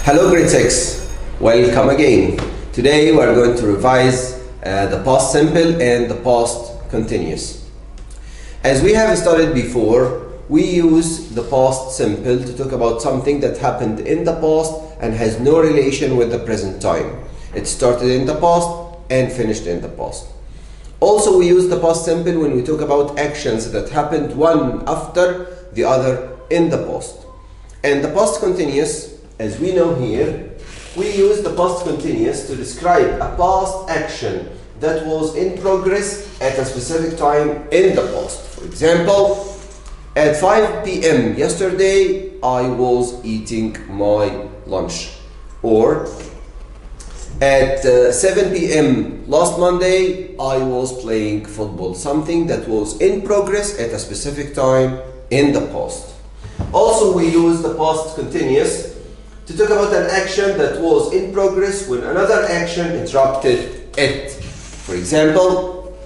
Hello grade 6, welcome again. Today we are going to revise the past simple and the past continuous. As we have studied before, we use the past simple to talk about something that happened in the past and has no relation with the present time. It started in the past and finished in the past. Also, we use the past simple when we talk about actions that happened one after the other in the past. And the past continuous, as we know here, we use the past continuous to describe a past action that was in progress at a specific time in the past. For example, at 5 p.m. yesterday, I was eating my lunch. Or at 7 p.m. last Monday, I was playing football. Something that was in progress at a specific time in the past. Also, we use the past continuous to talk about an action that was in progress when another action interrupted it. For example,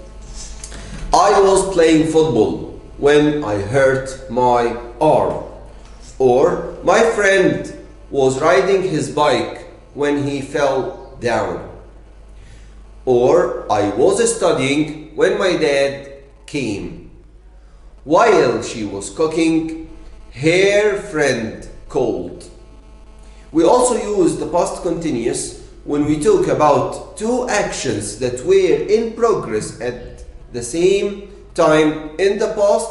I was playing football when I hurt my arm. Or my friend was riding his bike when he fell down. Or I was studying when my dad came. While she was cooking, her friend called. We also use the past continuous when we talk about two actions that were in progress at the same time in the past,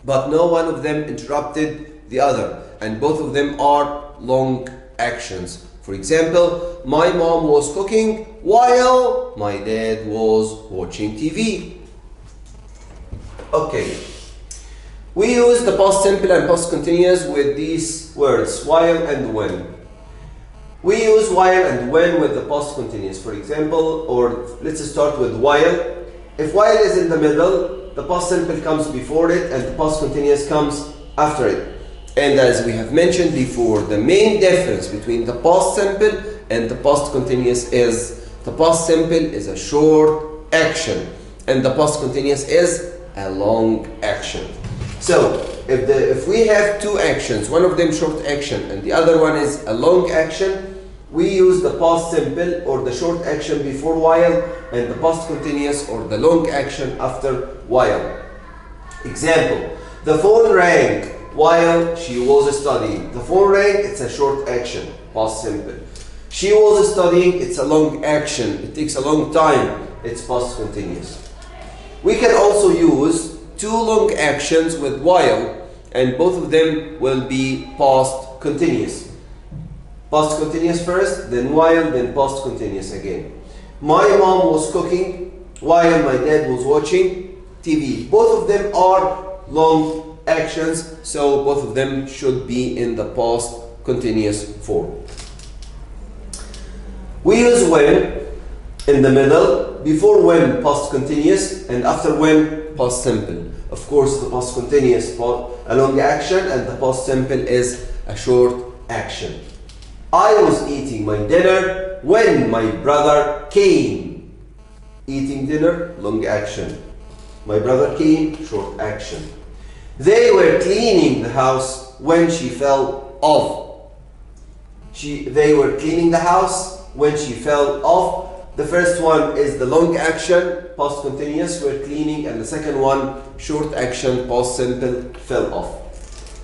but no one of them interrupted the other, and both of them are long actions. For example, my mom was cooking while my dad was watching TV. Okay. We use the past simple and past continuous with these words, while and when. We use while and when with the past continuous. For example, or let's start with while. If while is in the middle, the past simple comes before it and the past continuous comes after it. And as we have mentioned before, the main difference between the past simple and the past continuous is the past simple is a short action and the past continuous is a long action. So, if we have two actions, one of them short action and the other one is a long action, we use the past simple or the short action before while and the past continuous or the long action after while. Example, the phone rang while she was studying. The phone rang, it's a short action, past simple. She was studying, it's a long action, it takes a long time, it's past continuous. We can also use two long actions with while, and both of them will be past continuous. Past continuous first, then while, then past continuous again. My mom was cooking while my dad was watching TV. Both of them are long actions, so both of them should be in the past continuous form. We use when in the middle, before when past continuous, and after when past simple. Of course, the past continuous a long action and the past simple is a short action. I was eating my dinner when my brother came. Eating dinner, long action. My brother came, short action. They were cleaning the house when she fell off. They were cleaning the house when she fell off. The first one is the long action, past continuous, we're cleaning, and the second one, short action, past simple, fell off.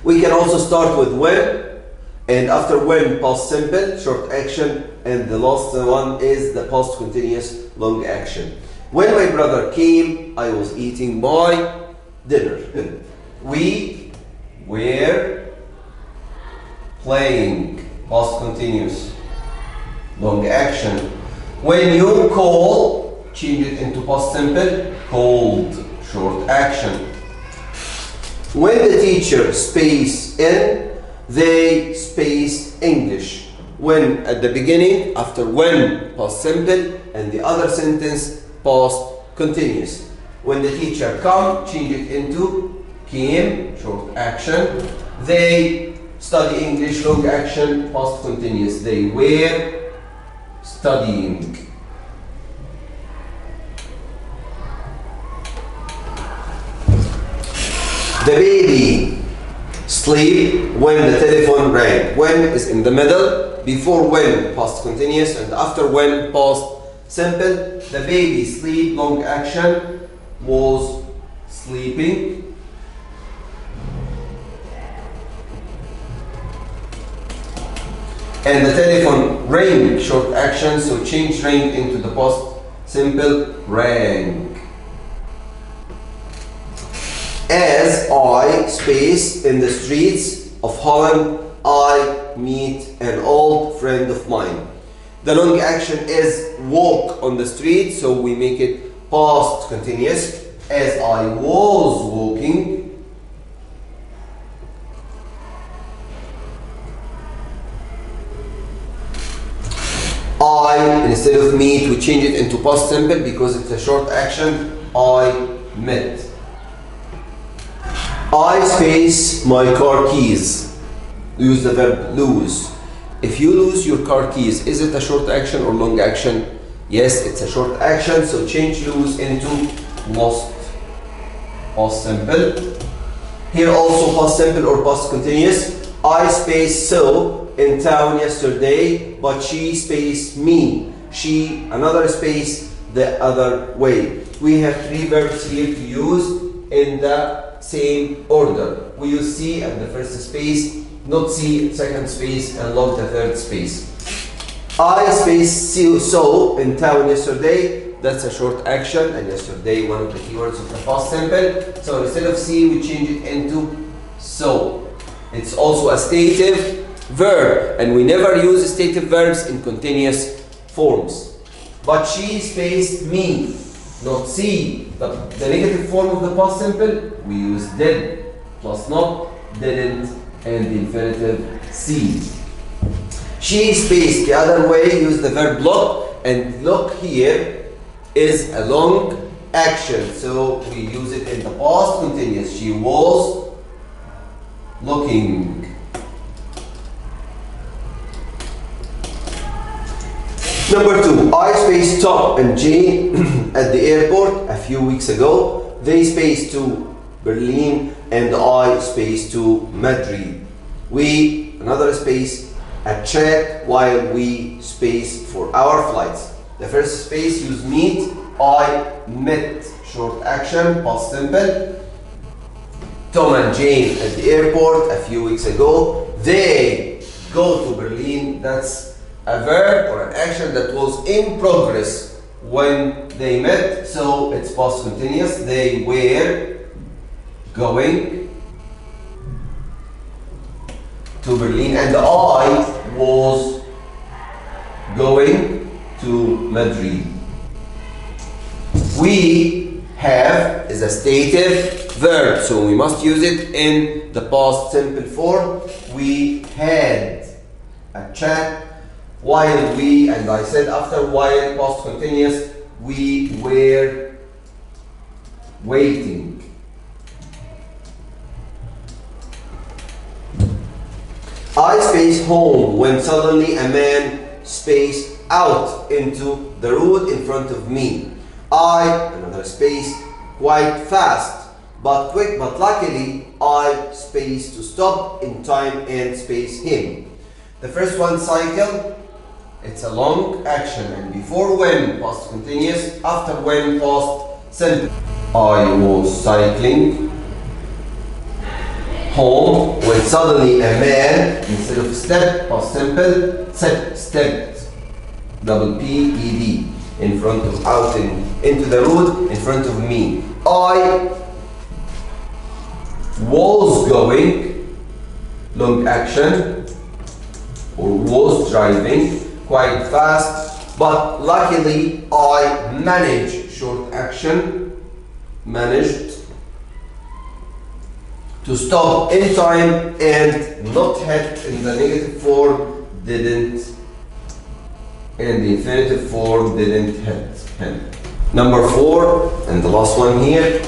We can also start with when, and after when, past simple, short action, and the last one is the past continuous, long action. When my brother came, I was eating my dinner. We were playing, past continuous, long action. When you call, change it into past simple, called, short action. When the teacher space in, they space English. When at the beginning, after when, past simple, and the other sentence, past continuous. When the teacher come, change it into came, short action. They study English, long action, past continuous. They were studying. The baby sleep when the telephone rang. When is in the middle, before when past continuous, and after when past simple. The baby sleep, long action, was sleeping. And the telephone rang, short action, so change ring into the past simple, rang. As I space in the streets of Holland, I meet an old friend of mine. The long action is walk on the street, so we make it past continuous. As I was walking, I, instead of meet, we change it into past simple because it's a short action. I met. I space my car keys. Use the verb lose. If you lose your car keys, is it a short action or long action? Yes, it's a short action, so change lose into lost. Past simple. Here also past simple or past continuous. I space so in town yesterday, but she space me. She, another space the other way. We have three verbs here to use in the same order. We use see at the first space, not see second space, and log the third space. I space so in town yesterday. That's a short action, and yesterday one of the keywords of the past simple. So instead of see, we change it into so. It's also a stative verb, and we never use stative verbs in continuous forms. But she spaced me, not see. The negative form of the past simple, we use did, plus not, didn't, and the infinitive see. She spaced the other way, use the verb look, and look here is a long action, so we use it in the past continuous. She was looking. Number two, I spaced Tom and Jane at the airport a few weeks ago. They spaced to Berlin and I spaced to Madrid. We, another space, a chat while we space for our flights. The first space, use meet. I met, short action, past simple. Tom and Jane at the airport a few weeks ago. They go to Berlin. That's a verb or an action that was in progress when they met, so it's past continuous. They were going to Berlin, and I was going to Madrid. We have is a stative verb, so we must use it in the past simple form. We had a chat while we, and I said after while past continuous, we were waiting. I space home when suddenly a man spaced out into the road in front of me. I, another space, quite fast, but quick, but luckily I space to stop in time and space him. The first one, cycle, it's a long action, and before when past continuous, after when past simple. I was cycling home when suddenly a man, instead of step, past simple, stepped, double P-E-D, in front of, out into the road in front of me. I was going, long action, or was driving, quite fast, but luckily I managed, short action, managed to stop in time and not hit in the negative form, didn't, and the infinitive form didn't hit him. Number four, and the last one here,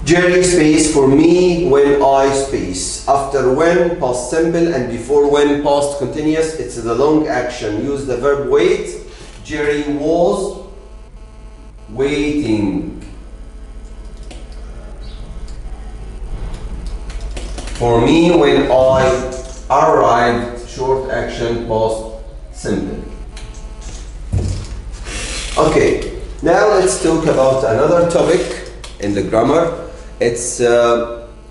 Jerry space for me when I space. After when, past simple, and before when, past continuous. It's the long action. Use the verb wait. Jerry was waiting. For me, when I arrived, short action past simple. Okay, now let's talk about another topic in the grammar. It's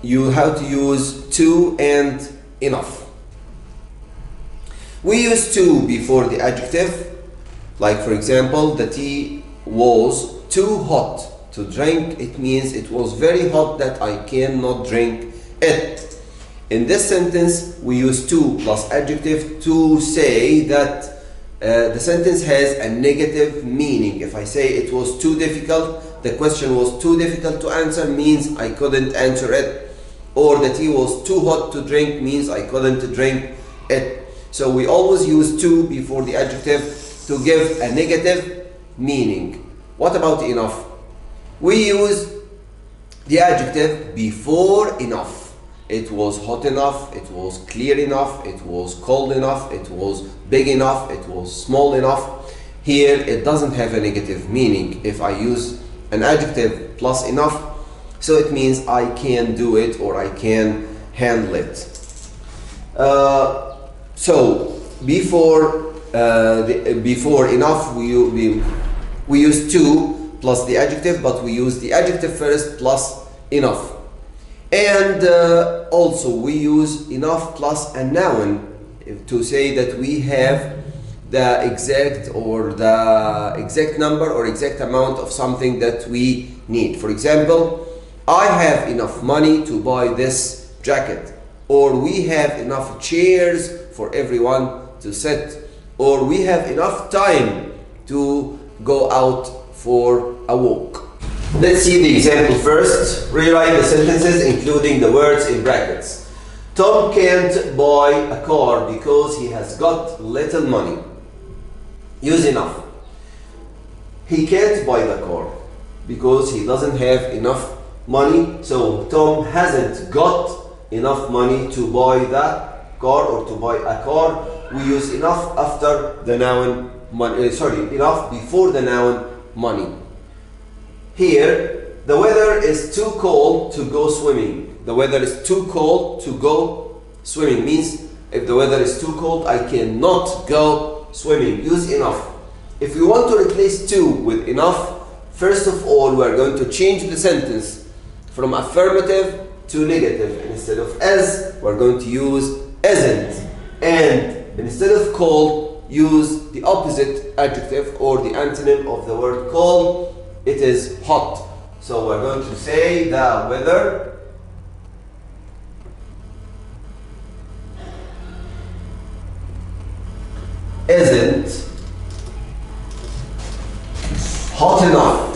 you how to use to and enough. We use to before the adjective, like for example, the tea was too hot to drink. It means it was very hot that I cannot drink it. In this sentence, we use to plus adjective to say that the sentence has a negative meaning. If I say it was too difficult, the question was too difficult to answer means I couldn't answer it. Or the tea was too hot to drink means I couldn't drink it. So we always use to before the adjective to give a negative meaning. What about enough? We use the adjective before enough. It was hot enough, it was clear enough, it was cold enough, it was big enough, it was small enough. Here it doesn't have a negative meaning if I use an adjective plus enough, so it means I can do it or I can handle it. So before enough we use to plus the adjective, but we use the adjective first plus enough. And also we use enough plus a noun to say that we have the exact number or exact amount of something that we need. For example, I have enough money to buy this jacket, or we have enough chairs for everyone to sit, or we have enough time to go out for a walk. Let's see the example first. Rewrite the sentences including the words in brackets. Tom can't buy a car because he has got little money. Use enough. He can't buy the car because he doesn't have enough money. So Tom hasn't got enough money to buy that car or to buy a car. We use enough after the noun money. Enough before the noun money. Here, the weather is too cold to go swimming. The weather is too cold to go swimming means if the weather is too cold, I cannot go swimming. Use enough. If we want to replace to with enough, first of all, we are going to change the sentence from affirmative to negative. And instead of as, we're going to use isn't. And instead of cold, use the opposite adjective or the antonym of the word cold. It is hot. So we're going to say the weather isn't hot enough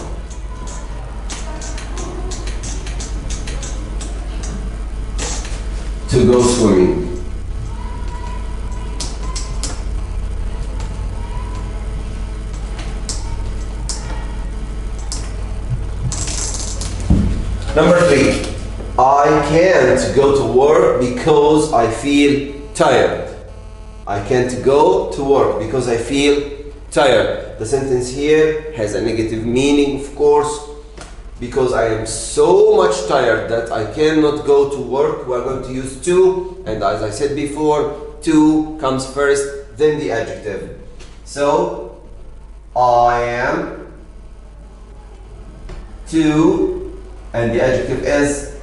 to go swimming. Number 3, I can't go to work because I feel tired. I can't go to work because I feel tired. The sentence here has a negative meaning, of course, because I am so much tired that I cannot go to work. We are going to use to, and as I said before, to comes first, then the adjective. So, I am too, and the adjective is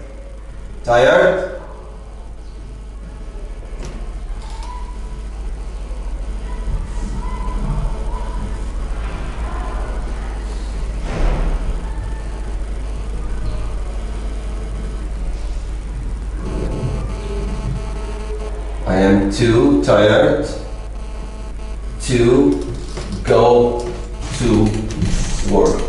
tired. I am too tired to go to work.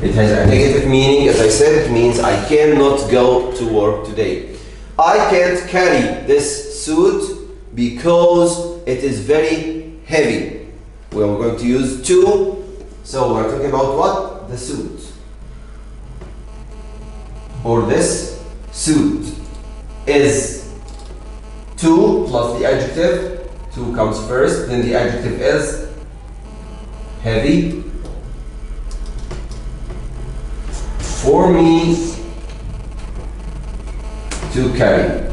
It has a negative meaning. As I said, it means I cannot go to work today. I can't carry this suit because it is very heavy. We are going to use to. So we're talking about what? The suit. Or this suit is to plus the adjective. To comes first, then the adjective is heavy. For me, to carry.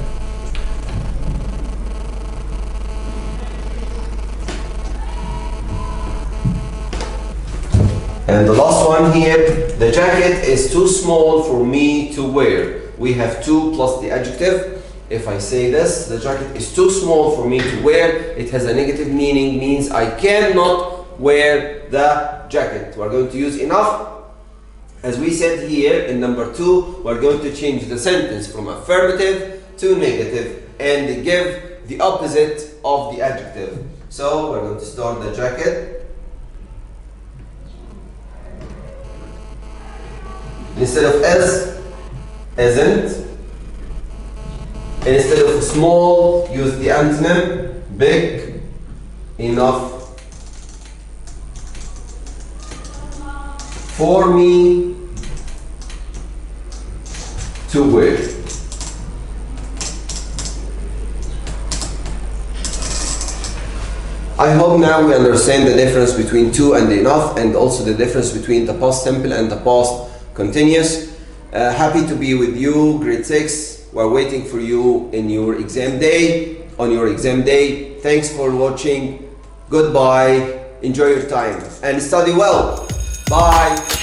And the last one here, the jacket is too small for me to wear. We have to plus the adjective. If I say this, the jacket is too small for me to wear, it has a negative meaning, means I cannot wear the jacket. We're going to use enough. As we said here in number 2, we're going to change the sentence from affirmative to negative and give the opposite of the adjective. So we're going to start the jacket. Instead of is, isn't. And instead of small, use the antonym, big, enough. For me to wear. I hope now we understand the difference between to and enough, and also the difference between the past simple and the past continuous. Happy to be with you, grade 6. We're waiting for you in your exam day, on your exam day. Thanks for watching. Goodbye. Enjoy your time and study well. Bye.